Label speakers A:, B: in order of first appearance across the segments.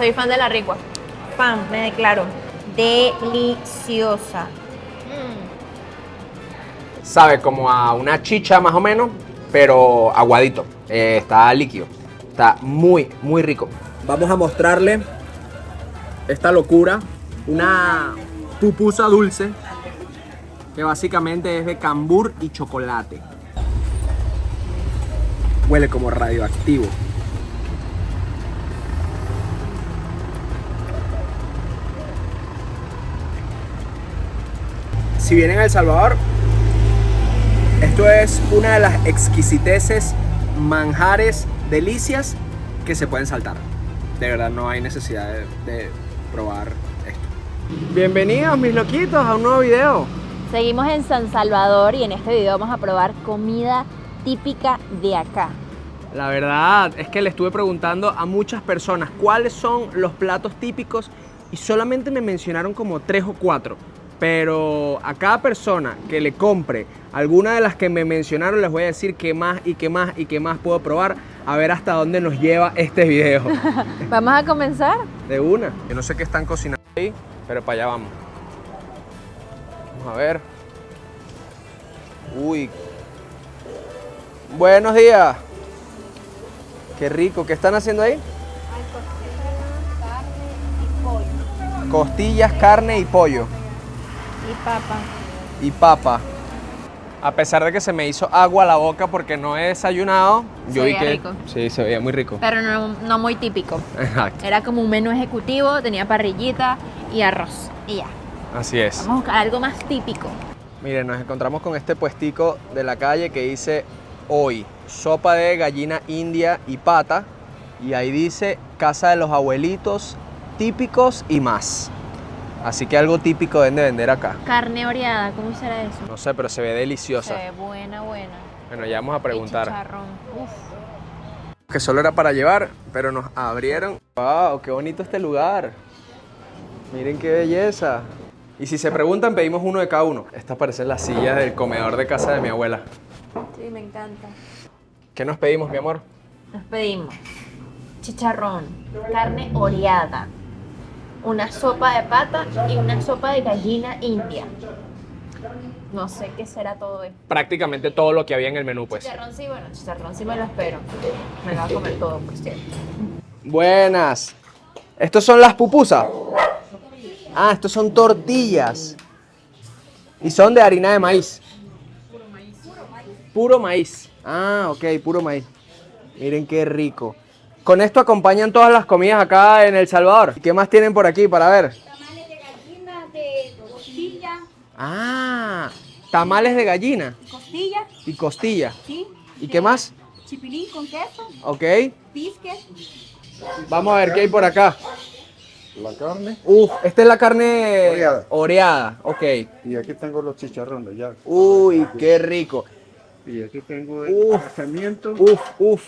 A: Soy fan de la ricua.
B: Fan, me declaro. Deliciosa.
C: Sabe como a una chicha más o menos, pero aguadito. Está líquido. Está muy, muy rico. Vamos a mostrarle esta locura. Una pupusa dulce que básicamente es de cambur y chocolate. Huele como radioactivo. Si vienen a El Salvador, esto es una de las exquisiteces, manjares, delicias que se pueden saltar. De verdad no hay necesidad de probar esto. Bienvenidos mis loquitos a un nuevo video.
B: Seguimos en San Salvador y en este video vamos a probar comida típica de acá.
C: La verdad es que le estuve preguntando a muchas personas cuáles son los platos típicos y solamente me mencionaron como 3 o 4. Pero a cada persona que le compre alguna de las que me mencionaron les voy a decir qué más y qué más y qué más puedo probar, a ver hasta dónde nos lleva este video.
B: ¿Vamos a comenzar?
C: De una. Yo no sé qué están cocinando ahí, pero para allá vamos. Vamos a ver. Uy. Buenos días. Qué rico. ¿Qué están haciendo ahí? Costillas, carne y pollo.
B: Y papa.
C: Y papa. A pesar de que se me hizo agua a la boca porque no he desayunado, yo vi
B: veía
C: que
B: rico.
C: sí, se veía muy rico.
B: Pero no muy típico.
C: Exacto.
B: Era como un menú ejecutivo, tenía parrillita y arroz. Y ya.
C: Así es.
B: Vamos a buscar algo más típico.
C: Miren, nos encontramos con este puestico de la calle que dice hoy, sopa de gallina india y pata. Y ahí dice casa de los abuelitos, típicos y más. Así que algo típico deben de vender acá.
B: Carne oreada, ¿cómo será eso?
C: No sé, pero se ve deliciosa.
B: Se ve buena.
C: Bueno, ya vamos a
B: Y
C: preguntar.
B: chicharrón. Uf.
C: Que solo era para llevar, pero nos abrieron. ¡Wow! ¡Qué bonito este lugar! Miren qué belleza. Y si se preguntan, pedimos uno de cada uno. Estas parecen las sillas del comedor de casa de mi abuela.
B: Sí, me encanta.
C: ¿Qué nos pedimos, mi amor?
B: Nos pedimos chicharrón, carne oreada, una sopa de pata y una sopa de gallina india. No sé qué será todo esto.
C: Prácticamente todo lo que había en el menú, pues.
B: Chicharrón sí, bueno, chicharrón sí me lo espero. Me lo voy a comer todo, por cierto.
C: Buenas. ¿Estos son las pupusas? Ah, estos son tortillas. Y son de harina de maíz. Puro maíz. Ah, ok, puro maíz. Miren qué rico. Con esto acompañan todas las comidas acá en El Salvador. ¿Qué más tienen por aquí para ver?
D: Tamales de gallina, de costilla.
C: Ah, tamales de gallina
D: Costilla,
C: y costilla.
D: sí.
C: ¿Y qué más?
D: Chipilín con queso,
C: Ok.
D: biscuit.
C: Vamos a ver qué hay por acá.
E: La carne
C: Uf, esta es la carne
E: Oreada.
C: oreada. Ok.
E: y aquí tengo los chicharrones ya.
C: Uy, qué rico.
E: Y aquí tengo
C: Uf.
E: el tratamiento
C: Uf,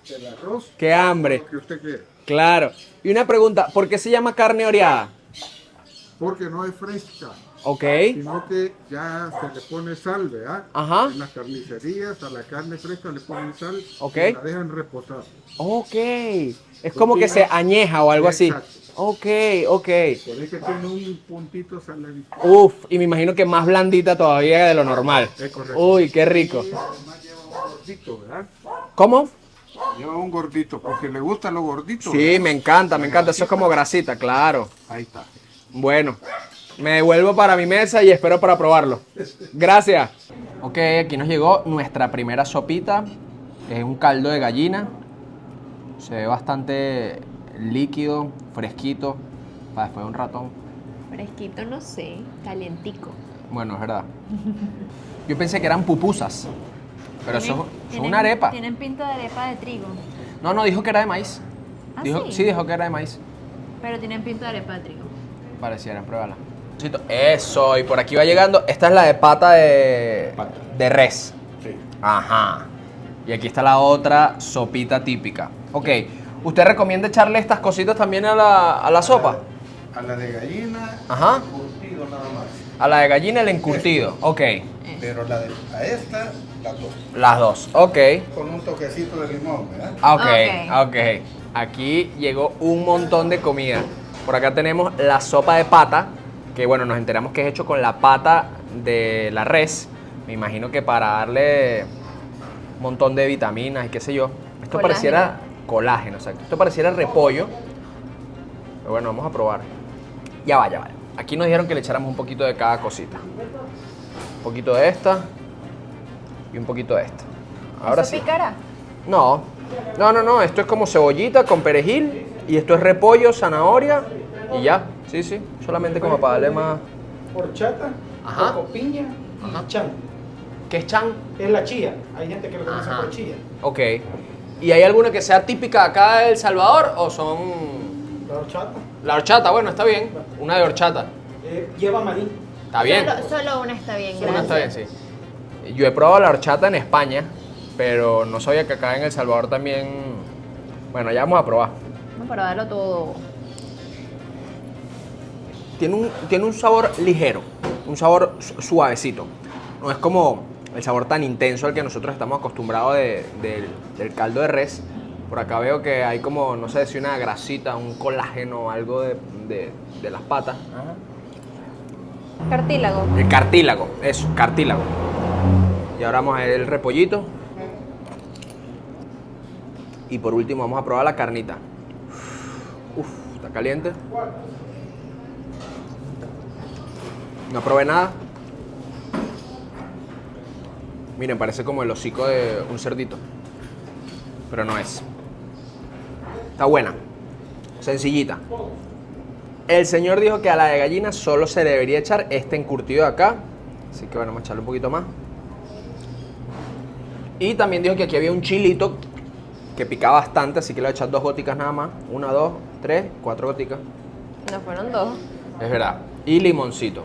E: del arroz,
C: qué hambre.
E: lo que usted quiere.
C: Claro. Y una pregunta, ¿por qué se llama carne oreada?
E: Porque no es fresca,
C: Ok.
E: sino que ya se le pone sal, ¿verdad?
C: Ajá.
E: En las carnicerías a la carne fresca le ponen sal
C: Ok.
E: y la dejan reposar.
C: Ok. Es como que se añeja o algo así.
E: Exacto.
C: Ok.
E: Por eso que tiene un puntito saladito.
C: Uf, y me imagino que más blandita todavía de lo normal.
E: Es correcto.
C: Uy, qué rico.
E: Y además lleva un gordito, ¿verdad?
C: ¿Cómo?
E: Lleva un gordito, porque le gusta lo gordito.
C: Sí,
E: ¿verdad?
C: me encanta. Eso es como grasita, claro.
E: Ahí está.
C: Bueno, me devuelvo para mi mesa y espero para probarlo. Gracias. Ok, aquí nos llegó nuestra primera sopita. Es un caldo de gallina. Se ve bastante líquido, fresquito, para después de un ratón.
B: Fresquito, no sé, calientico.
C: Bueno, es verdad. Yo pensé que eran pupusas, pero eso es una arepa.
B: Tienen pinta de arepa de trigo,
C: No, dijo que era de maíz.
B: ¿Ah,
C: Dijo,
B: sí?
C: sí, dijo que era de maíz.
B: pero tienen pinta de arepa de trigo.
C: Pareciera, pruébala. Eso, y por aquí va llegando. Esta es la de pata de res.
E: Sí.
C: Ajá. Y aquí está la otra sopita típica. Ok, ¿usted recomienda echarle estas cositas también a la sopa?
E: A la de gallina,
C: Ajá.
E: curtido nada más.
C: A la de gallina el encurtido. Ok,
E: Pero a esta, las dos.
C: las dos. Ok.
E: Con un toquecito de limón, ¿verdad?
C: Ah, ok,
B: Ok.
C: ok. Aquí llegó un montón de comida. Por acá tenemos la sopa de pata, que bueno, nos enteramos que es hecho con la pata de la res. Me imagino que para darle un montón de vitaminas y qué sé yo. Esto
B: Colágeno.
C: pareciera colágeno, exacto. Esto pareciera repollo. Pero bueno, vamos a probar. Ya va, ya va. Aquí nos dijeron que le echáramos un poquito de cada cosita. Un poquito de esta y un poquito de esta. Ahora
B: ¿Eso
C: sí.
B: picará?
C: No, no. Esto es como cebollita con perejil y esto es repollo, zanahoria y ya. Sí, solamente como para darle más.
A: Horchata,
C: Ajá.
A: coco piña
C: Ajá.
A: y chan.
C: ¿Qué es chan?
A: Es la chía. Hay gente que lo conoce
C: Ajá.
A: por chía.
C: Ok. ¿Y hay alguna que sea típica acá de El Salvador o son...?
A: La horchata
C: La horchata, bueno, está bien. Una de horchata.
A: lleva maní.
C: Está bien.
B: Solo una está bien,
C: Una
B: gracias.
C: está bien, sí. Yo he probado la horchata en España, pero no sabía que acá en El Salvador también... Bueno, ya vamos a probar.
B: Vamos a probarlo todo.
C: Tiene un sabor ligero, un sabor suavecito. No es como el sabor tan intenso al que nosotros estamos acostumbrados del caldo de res. Por acá veo que hay como, no sé si una grasita, un colágeno, algo de las patas.
B: Cartílago.
C: El cartílago, eso, cartílago. Y ahora vamos a ver el repollito. Y por último vamos a probar la carnita. Uf, está caliente. No probé nada. Miren, parece como el hocico de un cerdito. Pero no es. Está buena. Sencillita. El señor dijo que a la de gallina solo se debería echar este encurtido de acá. Así que bueno, vamos a echarle un poquito más. Y también dijo que aquí había un chilito que pica bastante, así que le voy a echar 2 goticas nada más. 1, 2, 3, 4 goticas.
B: No fueron 2.
C: Es verdad. Y limoncito.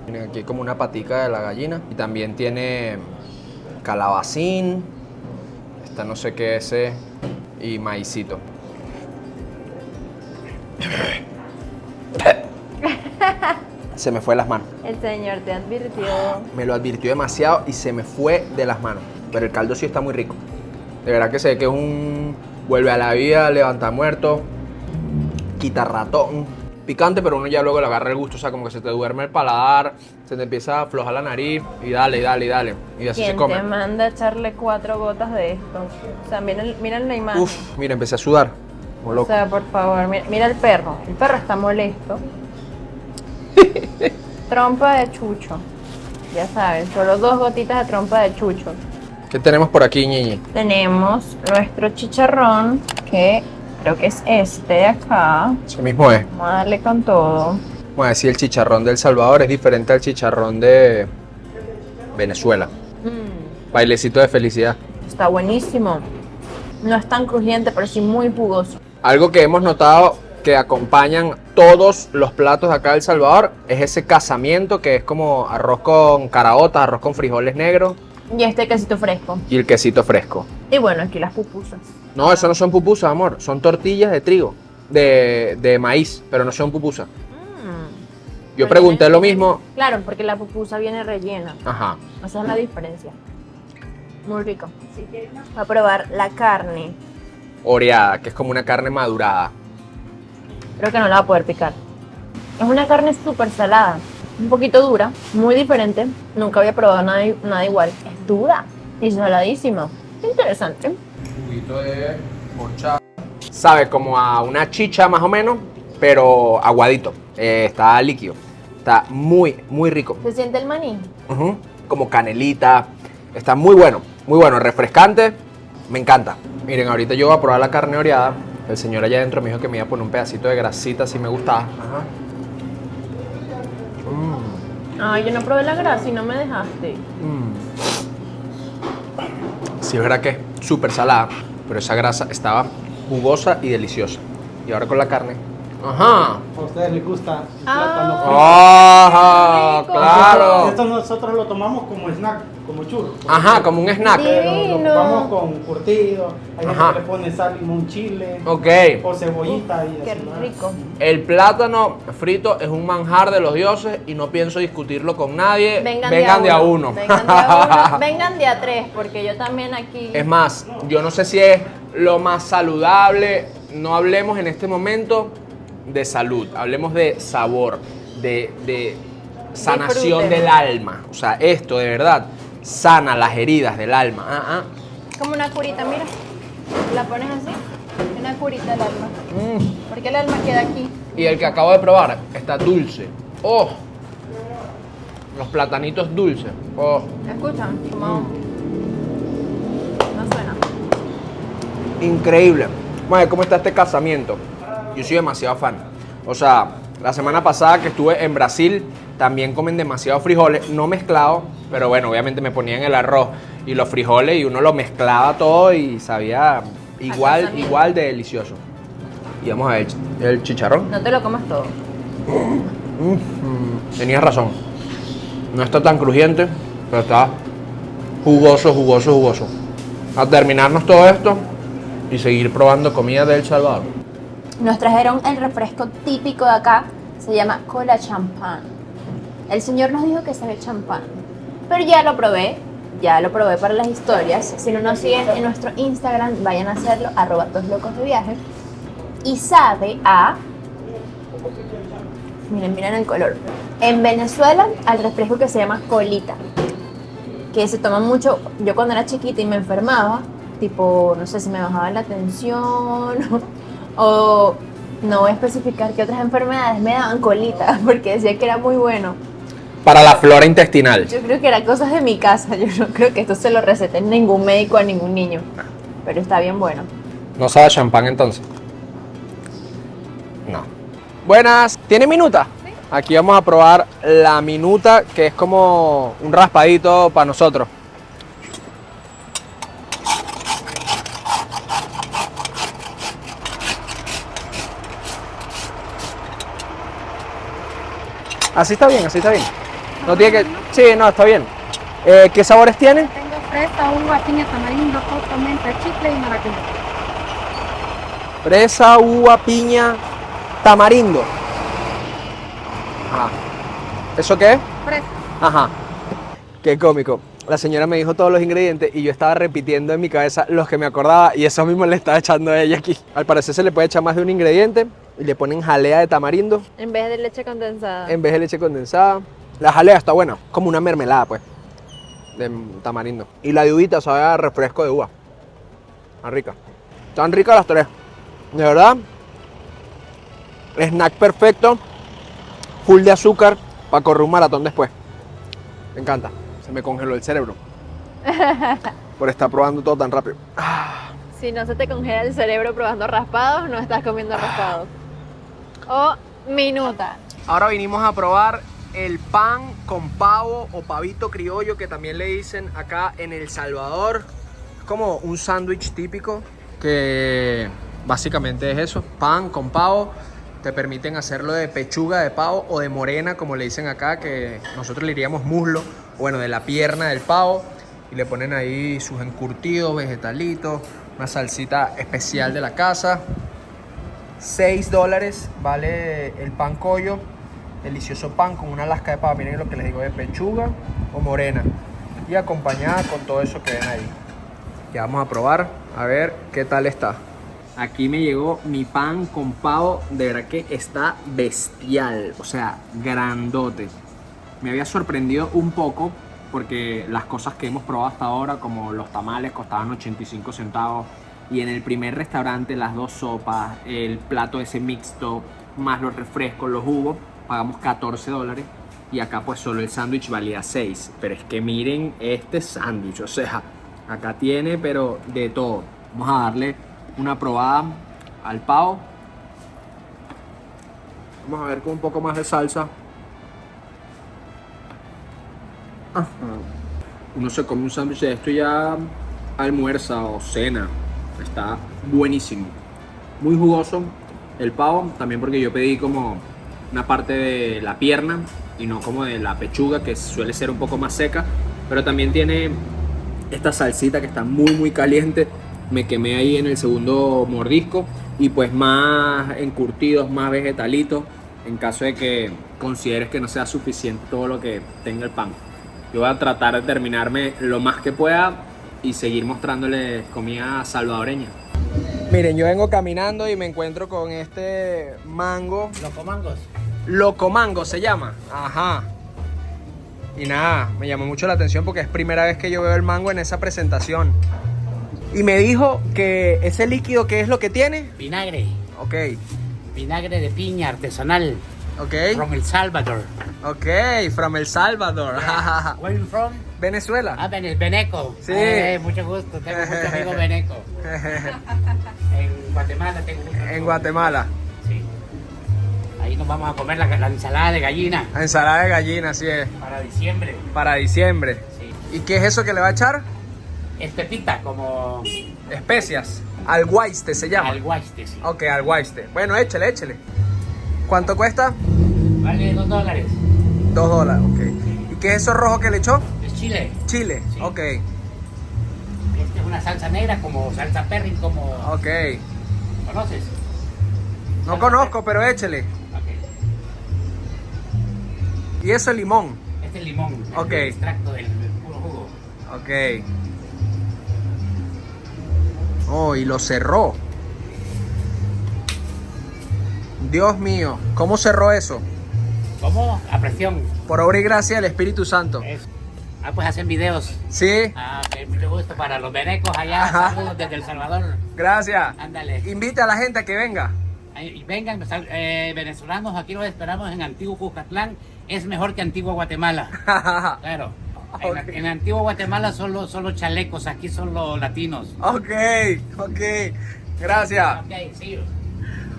C: Miren, aquí hay como una patica de la gallina. Y también tiene calabacín. Esta no sé qué es. Y maicito. Se me fue de las manos.
B: El señor te advirtió.
C: Me lo advirtió demasiado y se me fue de las manos. Pero el caldo sí está muy rico. De verdad que sé que es un... Vuelve a la vida, levanta muerto, quita ratón. Picante, pero uno ya luego le agarra el gusto. O sea, como que se te duerme el paladar, se te empieza a aflojar la nariz y dale. Y así se
B: ¿Quién
C: come.
B: te manda a echarle 4 gotas de esto? O sea, miren la imagen.
C: Uf, mira, empecé a sudar. Como
B: O
C: loco.
B: sea, por favor, mira el perro. El perro está molesto. Trompa de chucho. Ya saben, solo 2 gotitas de trompa de chucho.
C: ¿Qué tenemos por aquí, Ñiñi?
B: Tenemos nuestro chicharrón, que creo que es este de acá.
C: Ese mismo es.
B: Vamos a darle con todo.
C: Vamos a decir, el chicharrón de El Salvador es diferente al chicharrón de Venezuela. Bailecito de felicidad.
B: Está buenísimo. No es tan crujiente, pero sí muy jugoso.
C: Algo que hemos notado que acompañan todos los platos de acá de El Salvador es ese casamiento que es como arroz con caraotas, arroz con frijoles negros
B: Y este quesito fresco.
C: y el quesito fresco.
B: Y bueno, aquí las pupusas.
C: No, eso no son pupusas, amor. Son tortillas de trigo, de maíz, pero no son pupusas. Yo
B: Pero
C: pregunté
B: viene-
C: lo mismo.
B: Claro, porque la pupusa viene rellena.
C: Ajá.
B: Esa es la diferencia. Muy rico. Voy a probar la carne.
C: Oreada, que es como una carne madurada.
B: Creo que no la va a poder picar. Es una carne súper salada. Un poquito dura, muy diferente. Nunca había probado nada igual. Es dura y saladísima. Interesante.
C: Juguito de horchata. Sabe como a una chicha más o menos, pero aguadito. Está líquido. Está muy, muy rico.
B: ¿Se siente el maní?
C: Ujú. Como canelita. Está muy bueno, refrescante. Me encanta. Miren, ahorita yo voy a probar la carne oreada. El señor allá adentro me dijo que me iba a poner un pedacito de grasita si me gustaba. Ajá.
B: Ay, yo no probé la grasa y no me dejaste.
C: Sí, es verdad que es súper salada, pero esa grasa estaba jugosa y deliciosa. Y ahora con la carne. Ajá.
A: A ustedes les gusta el plátano frito.
C: Ajá,
B: rico.
C: claro.
A: Esto nosotros lo tomamos como snack, como churro.
C: Ajá, como un snack.
A: Pero lo
B: Divino.
A: ocupamos con curtido. Hay gente
C: Ajá.
A: que le pone sal, limón, chile.
C: Ok.
A: O cebollita y
B: Qué
A: así, ¿no?
B: rico.
C: El plátano frito es un manjar de los dioses y no pienso discutirlo con nadie. Vengan de a uno.
B: Vengan de a uno. Vengan de a 3, porque yo también aquí.
C: Es más, yo no sé si es lo más saludable. No hablemos en este momento de salud, hablemos de sabor, de sanación
B: Disfrute.
C: del alma. O sea, esto de verdad sana las heridas del alma.
B: Como una curita, mira. La pones así, una curita del alma. Porque el alma queda aquí.
C: Y el que acabo de probar está dulce. ¡Oh! Los platanitos dulces. ¡Oh!
B: ¿Escuchan? Como... No suena.
C: Increíble. Bueno, ¿cómo está este casamiento? Yo soy demasiado fan. O sea, la semana pasada que estuve en Brasil, también comen demasiados frijoles, no mezclados, pero bueno, obviamente me ponían el arroz y los frijoles y uno lo mezclaba todo y sabía igual de delicioso. Y vamos a ver el chicharrón.
B: No te lo comas todo.
C: Tenías razón. No está tan crujiente, pero está jugoso. A terminarnos todo esto y seguir probando comida de El Salvador.
B: Nos trajeron el refresco típico de acá, se llama cola champán. El señor nos dijo que sabe champán, pero ya lo probé para las historias. Si no nos siguen en nuestro Instagram, vayan a hacerlo, @toslocosdeviaje. Y sabe a... Miren el color. En Venezuela, al refresco que se llama colita, que se toma mucho. Yo cuando era chiquita y me enfermaba, tipo, no sé si me bajaba la tensión o no voy a especificar qué otras enfermedades me daban colita, porque decía que era muy bueno.
C: Para la flora intestinal.
B: Yo creo que eran cosas de mi casa, yo no creo que esto se lo recete ningún médico a ningún niño, pero está bien bueno.
C: ¿No sabe a champán entonces? No. Buenas, ¿tiene minuta? Sí. Aquí vamos a probar la minuta, que es como un raspadito para nosotros. Así está bien. No tiene que... Sí, no, está bien. ¿Qué sabores tiene?
D: Tengo fresa, uva, piña, tamarindo, coco, menta, chicle y maracuyá.
C: Fresa, uva, piña, tamarindo. Ajá. ¿Eso qué es?
D: Fresa.
C: Ajá. Qué cómico. La señora me dijo todos los ingredientes y yo estaba repitiendo en mi cabeza los que me acordaba y eso mismo le estaba echando a ella aquí. Al parecer se le puede echar más de un ingrediente y le ponen jalea de tamarindo
B: En vez de leche condensada.
C: en vez de leche condensada. La jalea está buena, como una mermelada pues, de tamarindo. Y la de uvita sabe a refresco de uva. Está rica. Están ricas las tres. De verdad, snack perfecto, full de azúcar para correr un maratón después. Me encanta. Se me congeló el cerebro por estar probando todo tan rápido.
B: Si no se te congela el cerebro probando raspados, no estás comiendo raspados. O minuta.
C: Ahora vinimos a probar el pan con pavo o pavito criollo, que también le dicen acá en El Salvador. Es como un sándwich típico que básicamente es eso, pan con pavo. Te permiten hacerlo de pechuga de pavo o de morena, como le dicen acá, que nosotros le diríamos muslo, bueno, de la pierna del pavo. Y le ponen ahí sus encurtidos, vegetalitos, una salsita especial de la casa. $6 vale el pan collo. Delicioso pan con una lasca de pavo. Miren lo que les digo, de pechuga o morena. Y acompañada con todo eso que ven ahí. Ya vamos a probar, a ver qué tal está. Aquí me llegó mi pan con pavo, de verdad que está bestial, o sea, grandote. Me había sorprendido un poco porque las cosas que hemos probado hasta ahora, como los tamales, costaban 85 centavos. Y en el primer restaurante, las dos sopas, el plato ese mixto, más los refrescos, los jugos, pagamos $14. Y acá pues solo el sándwich valía 6. Pero es que miren este sándwich, o sea, acá tiene pero de todo. Vamos a darle una probada al pavo. Vamos a ver con un poco más de salsa. Uno se come un sándwich de esto ya almuerza o cena. Está buenísimo. Muy jugoso el pavo, también porque yo pedí como una parte de la pierna y no como de la pechuga, que suele ser un poco más seca. Pero también tiene esta salsita que está muy caliente. Me quemé ahí en el segundo mordisco. Y pues más encurtidos, más vegetalitos, en caso de que consideres que no sea suficiente todo lo que tenga el pan. Yo voy a tratar de terminarme lo más que pueda y seguir mostrándoles comida salvadoreña. Miren, yo vengo caminando y me encuentro con este mango.
F: Locomangos.
C: Locomango se llama. Ajá. Y nada, me llamó mucho la atención porque es primera vez que yo veo el mango en esa presentación. Y me dijo que ese líquido, ¿qué es lo que tiene?
F: Vinagre.
C: Ok,
F: Vinagre de piña artesanal.
C: ok.
F: From El Salvador.
C: Ok, from El Salvador.
F: Where you from?
C: Venezuela.
F: Ah, Beneco.
C: Sí.
F: Mucho gusto. Tengo muchos amigos Beneco. En Guatemala tengo muchos amigos.
C: En Guatemala.
F: Sí. Ahí nos vamos a comer la ensalada de gallina.
C: Ensalada de gallina, así es.
F: Para diciembre.
C: Para diciembre.
F: Sí.
C: ¿Y qué es eso que le va a echar?
F: Es pepita, como
C: Especias. Alguaiste se llama.
F: alguaste, sí.
C: Ok, alguaiste. Bueno, échele, échele. ¿Cuánto cuesta?
F: Vale $2.
C: $2, ok. ¿Y qué es eso rojo que le echó?
F: Es chile.
C: Chile.
F: Sí.
C: Ok,
F: Esta es una salsa negra, como salsa perrin, como...
C: ok.
F: ¿Conoces?
C: No
F: Salsa
C: conozco, pero échele.
F: perrin. Ok.
C: Y eso es limón.
F: Este es limón.
C: Ok.
F: El extracto del puro jugo.
C: Ok. Oh, y lo cerró. Dios mío, ¿cómo cerró eso?
F: ¿Cómo? A presión.
C: Por obra y gracia del Espíritu Santo.
F: Eso. Ah, pues hacen videos.
C: Sí,
F: Ah, ok, mucho gusto para los venecos allá.
C: Ajá.
F: Saludos desde El Salvador.
C: gracias.
F: Ándale.
C: Invita a la gente a que venga.
F: Y vengan, venezolanos, aquí los esperamos en Antiguo Cuscatlán. Es mejor que Antigua Guatemala. Claro.
C: Ok.
F: En Antigua Guatemala son los chalecos, aquí son los latinos.
C: Ok, ok. Gracias.
F: Ok, see you.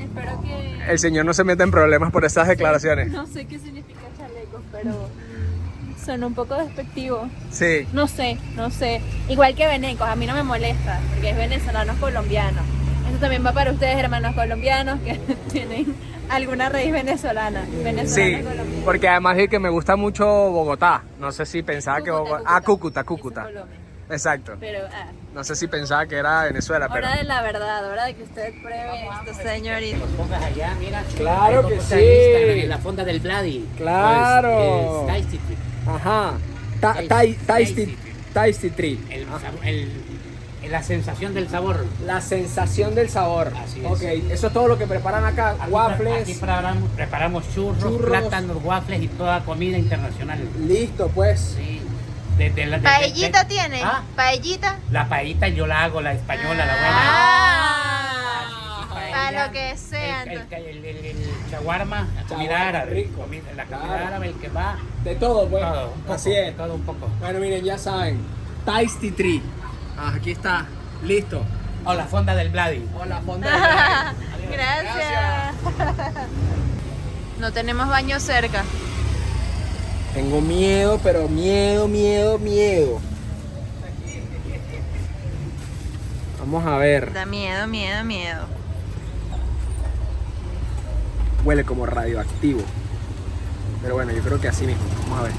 B: Espero que...
C: El Señor no se meta en problemas por esas declaraciones.
B: No sé qué significa chalecos, pero son un poco despectivos.
C: Sí.
B: No sé. Igual que venecos, a mí no me molesta, porque es venezolanos colombianos. Eso también va para ustedes, hermanos colombianos, que tienen alguna raíz venezolana.
C: Sí,
B: Colombiana.
C: porque además es que me gusta mucho Bogotá. No sé si pensaba que Bogotá... Ah, Cúcuta, Cúcuta.
B: Eso es Colombia.
C: Exacto.
B: Pero,
C: No sé si pensaba que era Venezuela, pero...
B: hora de la verdad, hora de que usted pruebe esto, señorita.
F: Los pongas allá, mira.
C: Claro
F: Hay
C: que
F: dos
C: sí.
F: en Instagram, en la fonda del Bloody.
C: Claro.
F: Es Tasty Tree.
C: Ajá. Tasty Tree.
F: La sensación del sabor.
C: La sensación del sabor.
F: Así es.
C: Ok, eso es todo lo que preparan acá.
F: Aquí
C: Waffles.
F: preparamos churros, plátanos, waffles y toda comida internacional.
C: Listo, pues.
F: Sí.
B: ¿Paellita tiene?
F: ¿Ah?
B: ¿Paellita?
F: La paellita yo la hago, la española, la buena.
B: Ah,
F: Sí, paella.
B: para lo que sea.
F: El shawarma, la comida árabe.
C: rico.
F: La comida
C: Claro.
F: árabe, el que va.
C: De todo, pues.
F: Todo, un poco,
C: Así es.
F: todo un poco.
C: Bueno, miren, ya saben. Tasty Tree. Ah, aquí está. Listo.
F: O la fonda del Bloody.
C: Hola, fonda.
B: Gracias. No tenemos baño cerca.
C: Tengo miedo, pero miedo. Vamos a ver.
B: Da miedo.
C: Huele como radioactivo. Pero bueno, yo creo que así mismo. Vamos a ver.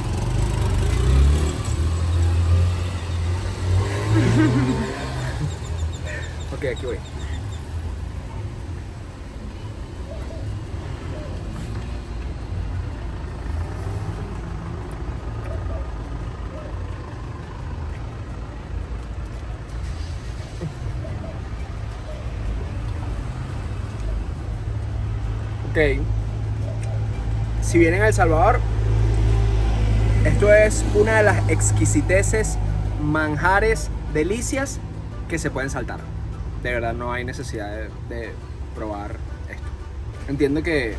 C: Ok, aquí voy. Ok. Si vienen a El Salvador, esto es una de las exquisiteces, manjares, delicias que se pueden saltar. De verdad no hay necesidad de probar esto. Entiendo que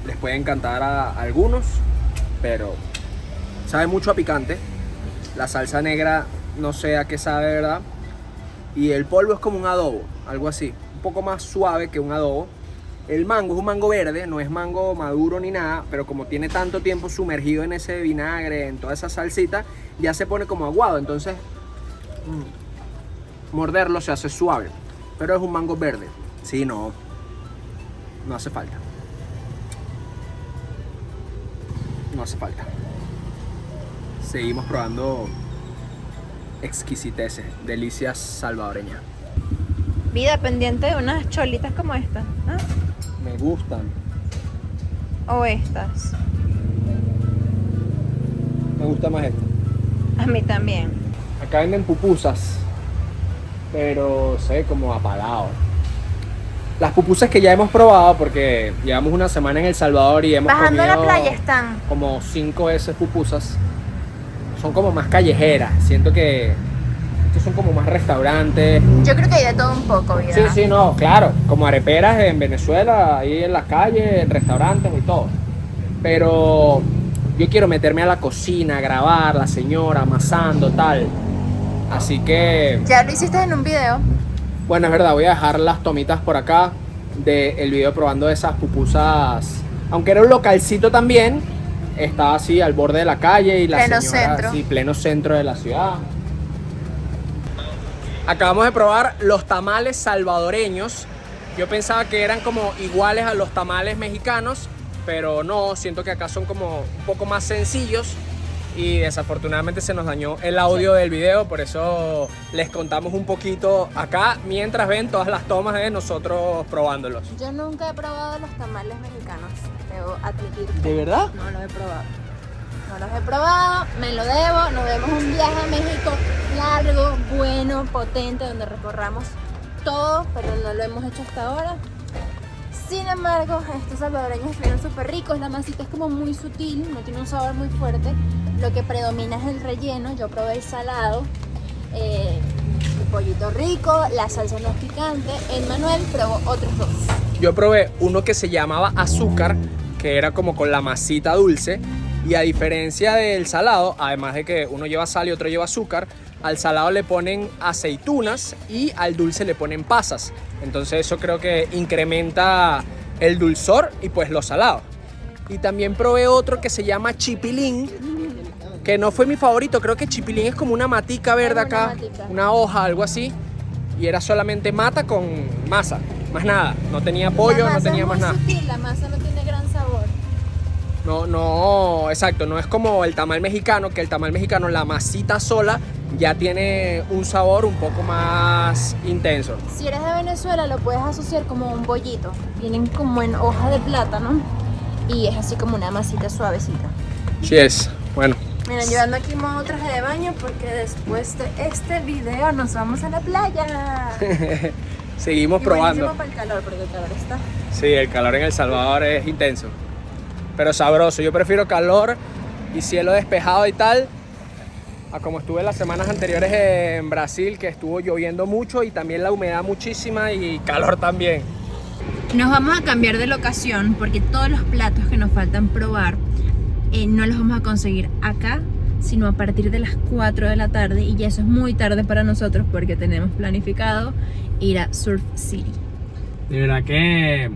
C: les puede encantar a algunos, pero sabe mucho a picante. La salsa negra no sé a qué sabe, ¿verdad? Y el polvo es como un adobo, algo así. Un poco más suave que un adobo. El mango es un mango verde, no es mango maduro ni nada, pero como tiene tanto tiempo sumergido en ese vinagre, en toda esa salsita, ya se pone como aguado. Entonces, morderlo se hace suave. Pero es un mango verde. Sí, no hace falta. No hace falta. Seguimos probando exquisiteces, delicias salvadoreñas.
B: Vida pendiente de unas cholitas como estas, ¿no?
C: Me gustan.
B: O estas.
C: Me gusta más esta.
B: A mí también.
C: Acá venden pupusas, pero se ve como apagado. las pupusas que ya hemos probado, porque llevamos una semana en El Salvador y hemos
B: Bajando a la
C: comido
B: playa están.
C: como 5 veces pupusas, son como más callejeras. Siento que estos son como más restaurantes.
B: Yo creo que hay de todo un poco, vida.
C: Sí, sí, no, claro, como areperas en Venezuela, ahí en las calles, en restaurantes y todo. Pero yo quiero meterme a la cocina, grabar, la señora amasando, tal. Así que,
B: Ya lo hiciste en un video.
C: bueno, es verdad, voy a dejar las tomitas por acá del video probando esas pupusas. Aunque era un localcito también, estaba así al borde de la calle y la
B: Pleno
C: señora,
B: centro.
C: sí, pleno centro de la ciudad. Acabamos de probar los tamales salvadoreños. Yo pensaba que eran como iguales a los tamales mexicanos, pero no, siento que acá son como un poco más sencillos y desafortunadamente se nos dañó el audio del video, por eso les contamos un poquito acá mientras ven todas las tomas de nosotros probándolos.
B: Yo nunca he probado los tamales mexicanos, debo admitir.
C: ¿De verdad?
B: No los he probado. No los he probado, me lo debo. Nos vemos un viaje a México largo, bueno, potente, donde recorramos todo, pero no lo hemos hecho hasta ahora. Sin embargo, estos salvadoreños estuvieron súper ricos. La masita es como muy sutil, no tiene un sabor muy fuerte. Lo que predomina es el relleno. Yo probé el salado, el pollito rico, la salsa no es picante. El Manuel probó otros dos.
C: Yo probé uno que se llamaba azúcar, que era como con la masita dulce. Y a diferencia del salado, además de que uno lleva sal y otro lleva azúcar, al salado le ponen aceitunas y al dulce le ponen pasas. Entonces eso creo que incrementa el dulzor y pues lo salado. Y también probé otro que se llama chipilín, que no fue mi favorito. Creo que chipilín es como una matica verde
B: Una
C: acá,
B: matica.
C: una hoja, algo así. Y era solamente mata con masa, más nada. No tenía pollo,
B: La
C: no
B: masa
C: tenía
B: es
C: más
B: muy
C: nada.
B: sutil, la masa no tiene gran sabor.
C: No, exacto, no es como el tamal mexicano, que el tamal mexicano, la masita sola, ya tiene un sabor un poco más intenso.
B: Si eres de Venezuela lo puedes asociar como un bollito. Vienen como en hoja de plátano y es así como una masita suavecita.
C: Sí es, bueno.
B: Miren, yo ando aquí en modo traje de baño porque después de este video nos vamos a la playa.
C: Seguimos
B: Y
C: probando.
B: buenísimo para el calor, porque el calor está.
C: Sí, el calor en El Salvador es intenso, pero sabroso. Yo prefiero calor y cielo despejado y tal, a como estuve las semanas anteriores en Brasil, que estuvo lloviendo mucho y también la humedad muchísima y calor también.
B: Nos vamos a cambiar de locación porque todos los platos que nos faltan probar no los vamos a conseguir acá, sino a partir de las 4 de la tarde, y ya eso es muy tarde para nosotros porque tenemos planificado ir a Surf City.
C: De verdad que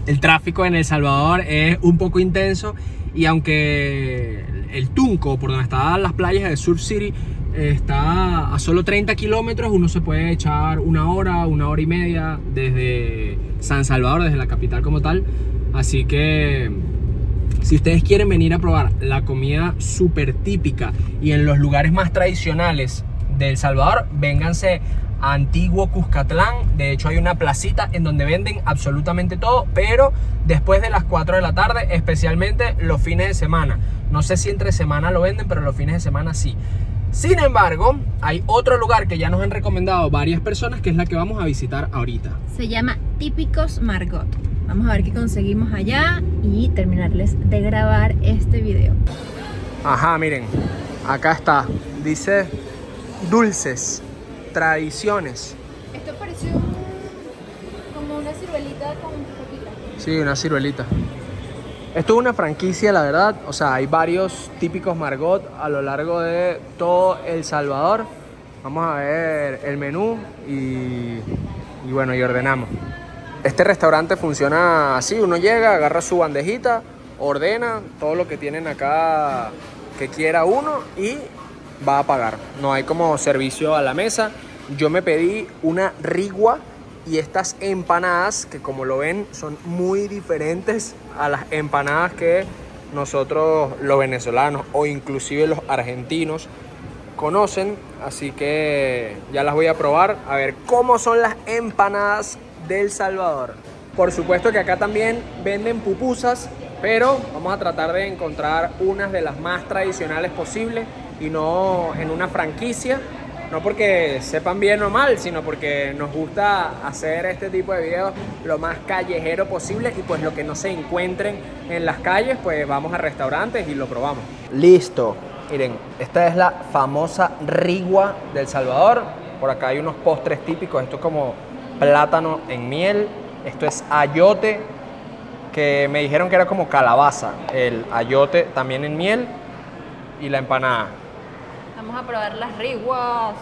C: el tráfico en El Salvador es un poco intenso, y aunque el Tunco, por donde están las playas de Surf City, está a solo 30 kilómetros, uno se puede echar una hora y media desde San Salvador, desde la capital como tal. Así que si ustedes quieren venir a probar la comida súper típica y en los lugares más tradicionales de El Salvador, vénganse a Antiguo Cuscatlán. De hecho hay una placita en donde venden absolutamente todo, pero después de las 4 de la tarde, especialmente los fines de semana. No sé si entre semana lo venden, pero los fines de semana sí. Sin embargo, hay otro lugar que ya nos han recomendado varias personas, que es la que vamos a visitar ahorita.
B: Se llama Típicos Margot. Vamos a ver qué conseguimos allá y terminarles de grabar este video.
C: Ajá, miren, acá está, dice dulces, tradiciones.
B: Esto pareció como una ciruelita con coquita.
C: Sí, una ciruelita. Esto es una franquicia, la verdad. O sea, hay varios típicos Margot a lo largo de todo El Salvador. Vamos a ver el menú y bueno, y ordenamos. Este restaurante funciona así: uno llega, agarra su bandejita, ordena todo lo que tienen acá que quiera uno y va a pagar. No hay como servicio a la mesa. Yo me pedí una rigua y estas empanadas, que como lo ven son muy diferentes a las empanadas que nosotros los venezolanos o inclusive los argentinos conocen. Así que ya las voy a probar a ver cómo son las empanadas del Salvador. Por supuesto que acá también venden pupusas, pero vamos a tratar de encontrar unas de las más tradicionales posibles y no en una franquicia. No porque sepan bien o mal, sino porque nos gusta hacer este tipo de videos lo más callejero posible y pues lo que no se encuentren en las calles, pues vamos a restaurantes y lo probamos. Listo. Miren, esta es la famosa rigua del Salvador. Por acá hay unos postres típicos. Esto es como plátano en miel. Esto es ayote, que me dijeron que era como calabaza. El ayote también en miel y la empanada.
B: Vamos a probar las riguas.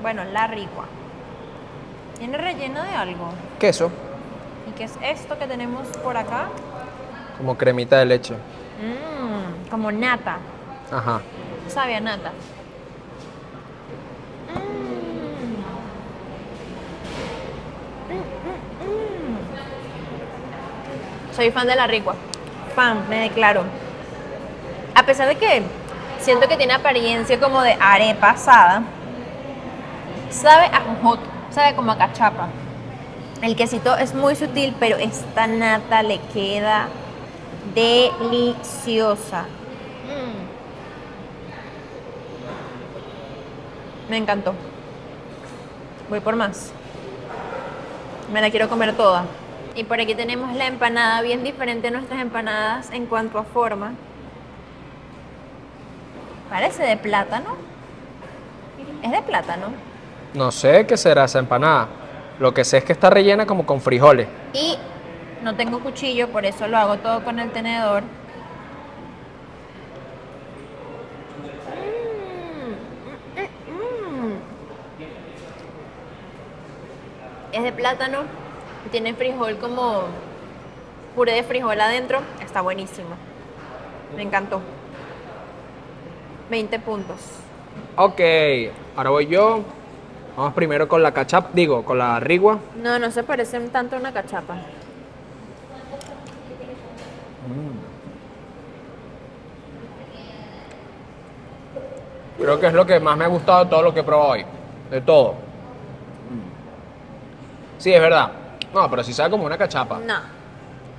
B: Bueno, la rigua. Tiene relleno de algo.
C: Queso,
B: ¿Y qué es esto que tenemos por acá?
C: como cremita de leche.
B: Como nata.
C: Ajá.
B: Sabe a nata. Soy fan de la rigua. Fan, me declaro. A pesar de que siento que tiene apariencia como de arepa asada, sabe a jojoto, sabe como a cachapa. El quesito es muy sutil, pero esta nata le queda deliciosa. Me encantó. Voy por más. Me la quiero comer toda. Y por aquí tenemos la empanada, bien diferente a nuestras empanadas en cuanto a forma. Parece de plátano. Es de plátano.
C: No sé qué será esa empanada. Lo que sé es que está rellena como con frijoles.
B: Y no tengo cuchillo, por eso lo hago todo con el tenedor. Es de plátano, tiene frijol como puré de frijol adentro, está buenísimo. Me encantó. 20 puntos.
C: Ok, ahora voy yo. Vamos primero con la cachap, con la rigua.
B: No, no se parecen tanto a una cachapa.
C: Creo que es lo que más me ha gustado de todo lo que he probado hoy. De todo. Sí, es verdad. No, pero sí sabe como una cachapa.
B: No.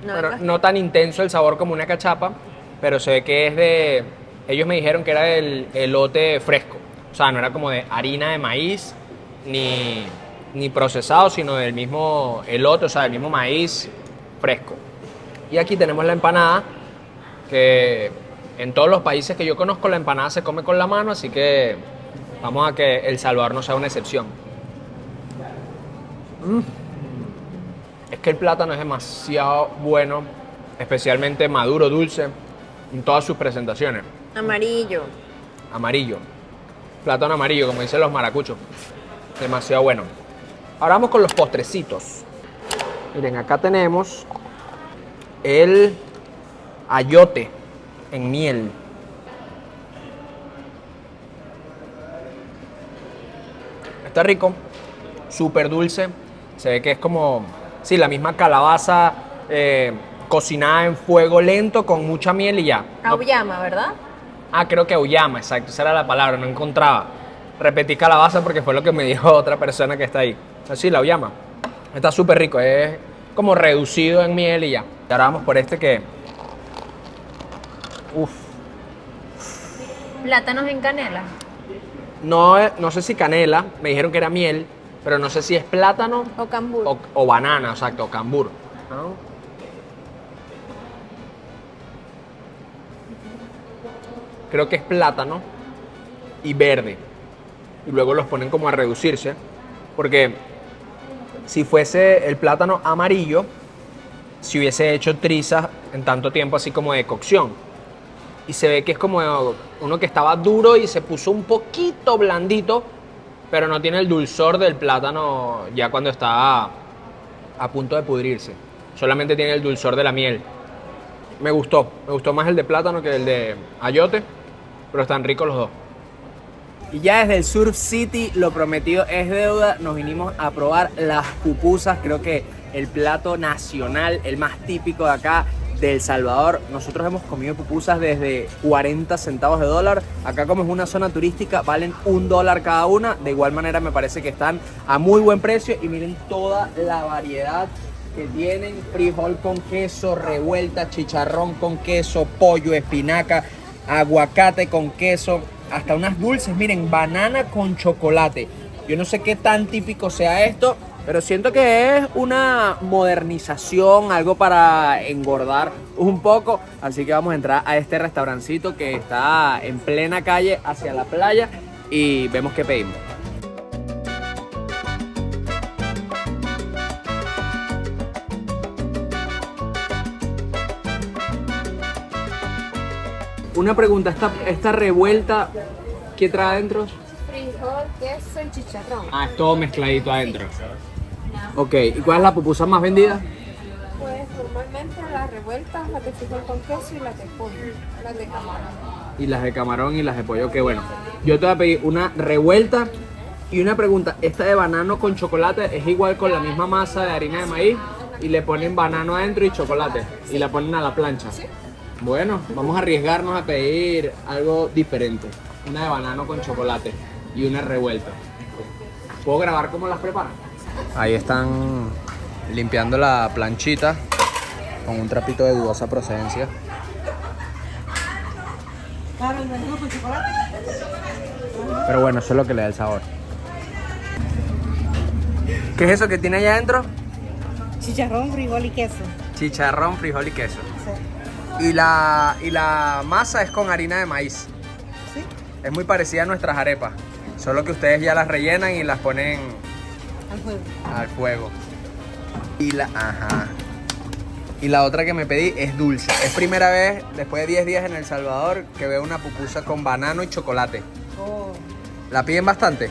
B: No,
C: Bueno, no tan intenso el sabor como una cachapa, pero se ve que es de... Ellos me dijeron que era del elote fresco. O sea, no era como de harina de maíz, ni procesado, sino del mismo elote, o sea, del mismo maíz fresco. Y aquí tenemos la empanada, que en todos los países que yo conozco la empanada se come con la mano, así que vamos a que El Salvador no sea una excepción. Es que el plátano es demasiado bueno, especialmente maduro, dulce, en todas sus presentaciones.
B: amarillo.
C: Amarillo. Plátano amarillo, como dicen los maracuchos. Demasiado bueno. Ahora vamos con los postrecitos. Miren, acá tenemos el ayote en miel. Está rico, súper dulce. Se ve que es como, sí, la misma calabaza cocinada en fuego lento con mucha miel y ya.
B: Auyama, ¿verdad?
C: Ah, creo que auyama, exacto, esa era la palabra, no encontraba. Repetí calabaza porque fue lo que me dijo otra persona que está ahí. Así, la auyama. Está súper rico, es como reducido en miel y ya. Y ahora vamos por este que... Uf.
B: Plátanos en canela.
C: No sé si canela, me dijeron que era miel, pero no sé si es plátano
B: O cambur.
C: o banana, exacto, o cambur. ¿No? Creo que es plátano y verde. Y luego los ponen como a reducirse. Porque si fuese el plátano amarillo, si hubiese hecho trizas en tanto tiempo así como de cocción. Y se ve que es como uno que estaba duro y se puso un poquito blandito, pero no tiene el dulzor del plátano ya cuando está a punto de pudrirse. Solamente tiene el dulzor de la miel. Me gustó más el de plátano que el de ayote, pero están ricos los dos. Y ya desde el Surf City, lo prometido es deuda, nos vinimos a probar las pupusas, creo que el plato nacional, el más típico de acá, de El Salvador. Nosotros hemos comido pupusas desde 40 centavos de dólar. Acá, como es una zona turística, valen $1 cada una. De igual manera me parece que están a muy buen precio. Y miren toda la variedad que tienen: frijol con queso, revuelta, chicharrón con queso, pollo, espinaca, aguacate con queso. hasta unas dulces. Miren, banana con chocolate. Yo no sé qué tan típico sea esto, pero siento que es una modernización, algo para engordar un poco. Así que vamos a entrar a este restaurancito que está en plena calle hacia la playa y vemos qué pedimos. Una pregunta, esta revuelta, ¿qué trae adentro?
D: Frijol, queso y chicharrón.
C: Ah, es todo mezcladito adentro. Ok, ¿y cuál es la pupusa más vendida?
D: Pues normalmente las revueltas, las de frijol con queso y las de pollo, las de camarón.
C: Y las de camarón y las de pollo, que bueno. Yo te voy a pedir una revuelta y una pregunta. ¿Esta de banano con chocolate es igual con la misma masa de harina de maíz? Y le ponen banano adentro y chocolate. Y la ponen a la plancha. ¿Sí? Bueno, vamos a arriesgarnos a pedir algo diferente. Una de banano con chocolate y una revuelta. ¿Puedo grabar cómo las preparan? Ahí están limpiando la planchita con un trapito de dudosa procedencia. Pero bueno, eso es lo que le da el sabor. ¿Qué es eso que tiene allá adentro?
G: Chicharrón, frijol y queso.
C: Chicharrón, frijol y queso.
G: Sí.
C: Y la masa es con harina de maíz.
G: ¿Sí?
C: Es muy parecida a nuestras arepas. Solo que ustedes ya las rellenan y las ponen
G: Al juego.
C: al fuego. Y la otra que me pedí es dulce. Es primera vez, después de 10 días en El Salvador, que veo una pupusa con banano y chocolate.
G: Oh.
C: ¿La piden bastante?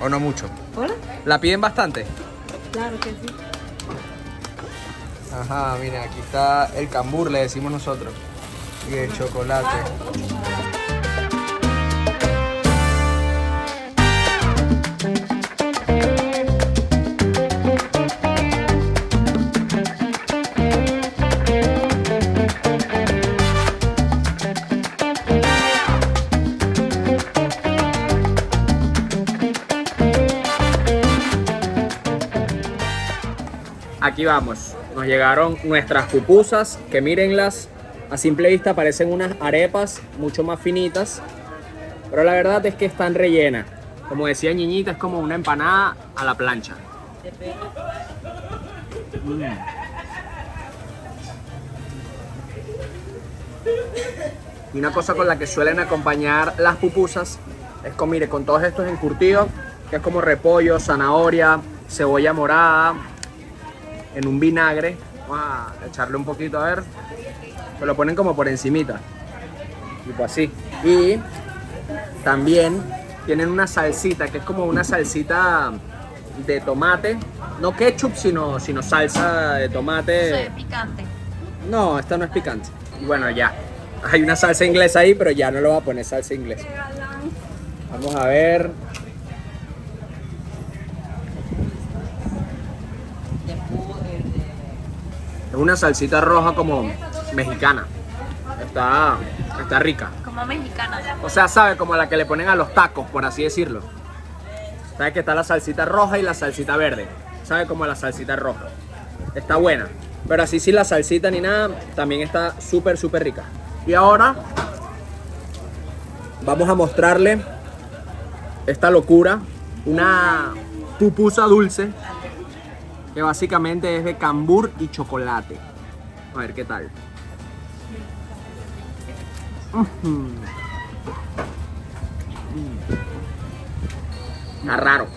C: ¿O no mucho?
G: ¿Hola?
C: ¿La piden bastante?
G: Claro que sí.
C: Ajá, miren, aquí está el cambur, le decimos nosotros. Y el chocolate. Aquí vamos, nos llegaron nuestras pupusas, que mírenlas, a simple vista parecen unas arepas mucho más finitas, pero la verdad es que están rellenas. Como decía Ñiñita, es como una empanada a la plancha. Y una cosa con la que suelen acompañar las pupusas es con, mire, con todos estos encurtidos, que es como repollo, zanahoria, cebolla morada, en un vinagre. Vamos a echarle un poquito, a ver. Se lo ponen como por encimita, tipo así. Y también tienen una salsita, que es como una salsita de tomate. No ketchup, sino salsa de tomate.
B: Soy picante.
C: No, esta no es picante. Y bueno, ya. Hay una salsa inglesa ahí, pero ya no le voy a poner salsa inglesa. Vamos a ver. Es una salsita roja como mexicana. Está rica.
B: Como mexicana.
C: O sea, sabe, como la que le ponen a los tacos, por así decirlo. Sabe que está la salsita roja y la salsita verde. Sabe, como la salsita roja. Está buena. Pero así sin la salsita ni nada, también está súper, súper rica. Y ahora vamos a mostrarle esta locura. Una pupusa dulce, que básicamente es de cambur y chocolate. A ver qué tal. Está raro.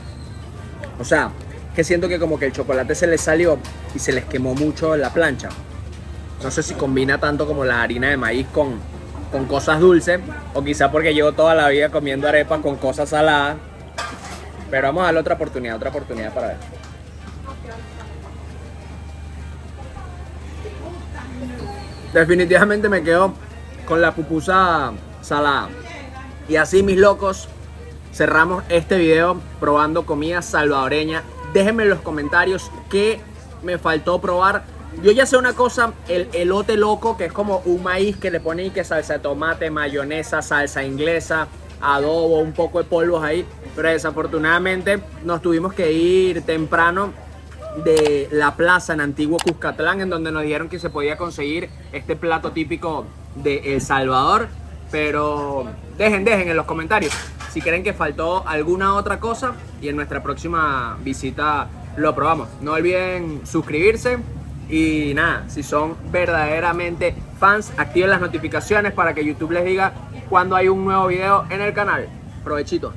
C: O sea, que siento que como que el chocolate se les salió y se les quemó mucho en la plancha. No sé si combina tanto como la harina de maíz con cosas dulces, o quizá porque llevo toda la vida comiendo arepas con cosas saladas. Pero vamos a darle otra oportunidad para ver. Definitivamente me quedo con la pupusa salada. Y así, mis locos, cerramos este video probando comida salvadoreña. Déjenme en los comentarios qué me faltó probar. Yo ya sé una cosa, el elote loco, que es como un maíz que le ponen que salsa de tomate, mayonesa, salsa inglesa, adobo, un poco de polvos ahí. Pero desafortunadamente nos tuvimos que ir temprano de la plaza en Antiguo Cuscatlán, en donde nos dijeron que se podía conseguir este plato típico de El Salvador. Pero dejen en los comentarios si creen que faltó alguna otra cosa y en nuestra próxima visita lo probamos. No olviden suscribirse y nada, si son verdaderamente fans, activen las notificaciones para que YouTube les diga cuando hay un nuevo video en el canal. Provechito.